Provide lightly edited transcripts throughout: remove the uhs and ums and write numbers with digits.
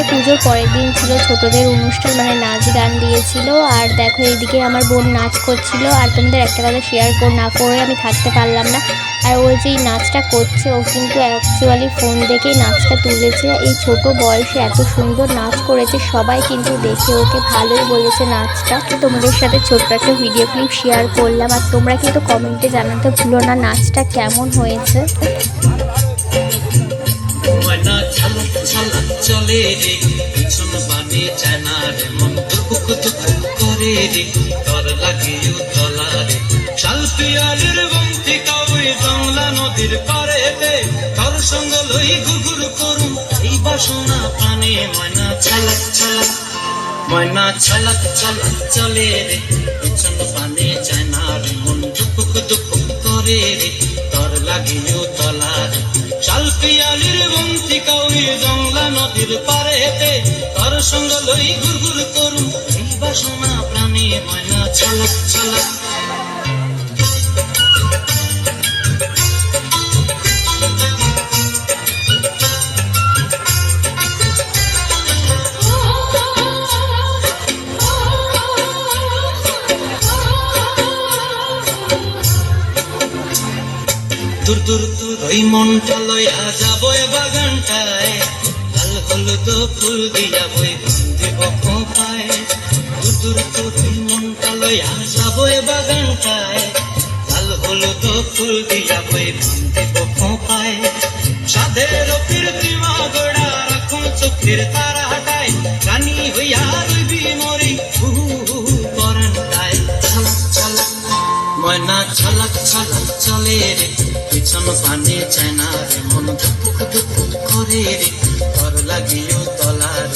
এখানে পুজোর পরের দিন ছিল ছোটদের অনুষ্ঠান, মানে নাচ গান দিয়েছিল। আর দেখো এইদিকে আমার বোন নাচ করছিল। আর তোমাদের একটা কথা শেয়ার না করে আমি থাকতে পারলাম না। আর ও যে নাচটা করছে, ও কিন্তু অ্যাকচুয়ালি ফোন দেখেই নাচটা তুলেছে। এই ছোট বয়সে এত সুন্দর নাচ করেছে, সবাই কিন্তু দেখে ওকে ভালোই বলেছে নাচটা। তোমাদের সাথে ছোট্ট একটা ভিডিও ক্লিপ শেয়ার করলাম। আর তোমরা কিন্তু কমেন্টে জানাতে ভুলো না নাচটা কেমন হয়েছে। চলে রে পিছন বানে জানা রে মন দুপুক দুপুক করে রে তর লাগে উতলা রে শালপিয়ালের বন্তি কাউই জংলা নদীর পারেতে তর সঙ্গ লই ঘুরঘুর করুম এই বাসনা প্রাণে ময়না ছলক ছলক ময়না ছলক ছলক চলে রে পিছন বানে জানা রে মন দুপুক দুপুক করে রে তর লাগে উতলা রে শালপিয়ালের বন্তি কাউই জংলা নদীর পারেতে তর সঙ্গ লই ঘুরঘুর করুম এই বাসনা প্রাণে ময়না ছলক ছলক। দূর দূর দূর ওই মনটা লইয়া যাব বাগানটায় লাল হলুদ ফুল দিয়া বই দিব খোপায় দূর দূর দূর ওই মনটা লইয়া যাব বাগানটায় লাল হলুদ ফুল দিয়া বই দিব খোপায় সাধের কীর্তিমা গোড়া রাখুন চোখের তারা হাটায় রানী হইয়া রইবি মরি হুহু হুহু পরানটায় ছলক ছলক ময়না ছলক ছলক চলে রে পিছন পানে চায় না রে মন ধুপুক ধুপুক করে রে তর লাগিও তলার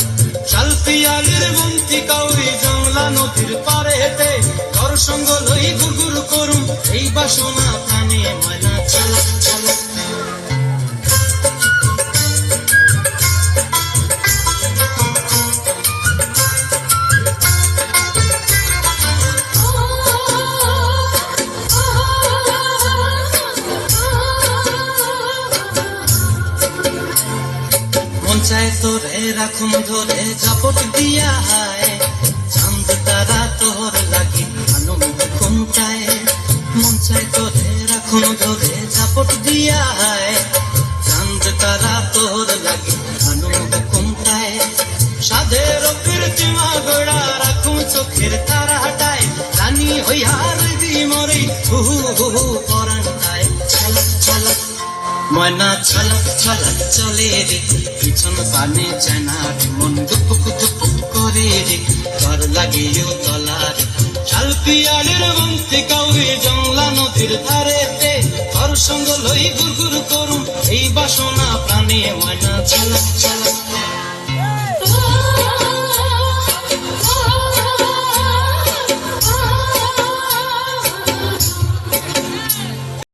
শালপিয়ালের বন্তি কাউরি জংলা নদীর পারেতে তর সঙ্গ লই ঘুরঘুর করুম এই বাসনা প্রাণে ময়না ছলক ছলক। চায় তোরে রাখুম ধরে ঝাপট দিয়া হায় চাঁদ তারা তোর লাগি আনুম ঘুমটায় মন চায় তোরে রাখুম ধরে ঝাপট দিয়া হায় চাঁদ তারা তোর লাগি আনুম ঘুমটায় সাধের কীর্তিমা গোড়া রাখুম চোখের তারা হাটায় রানী হইয়া রইবি মরি হুহু হুহু পরানটায় ছলক ছলক ময়না ছলক ছলক চলে রে পিছন পানে জানা রে মন দুপুক দুপুক করে রে তর লাগিও তলা রে শালপিয়ালের বন্তি কাউরি জংলা নদীর ধারেতে তর সঙ্গ লই ঘুরঘুর করুম এই বাসনা প্রাণে ময়না ছলক ছলক।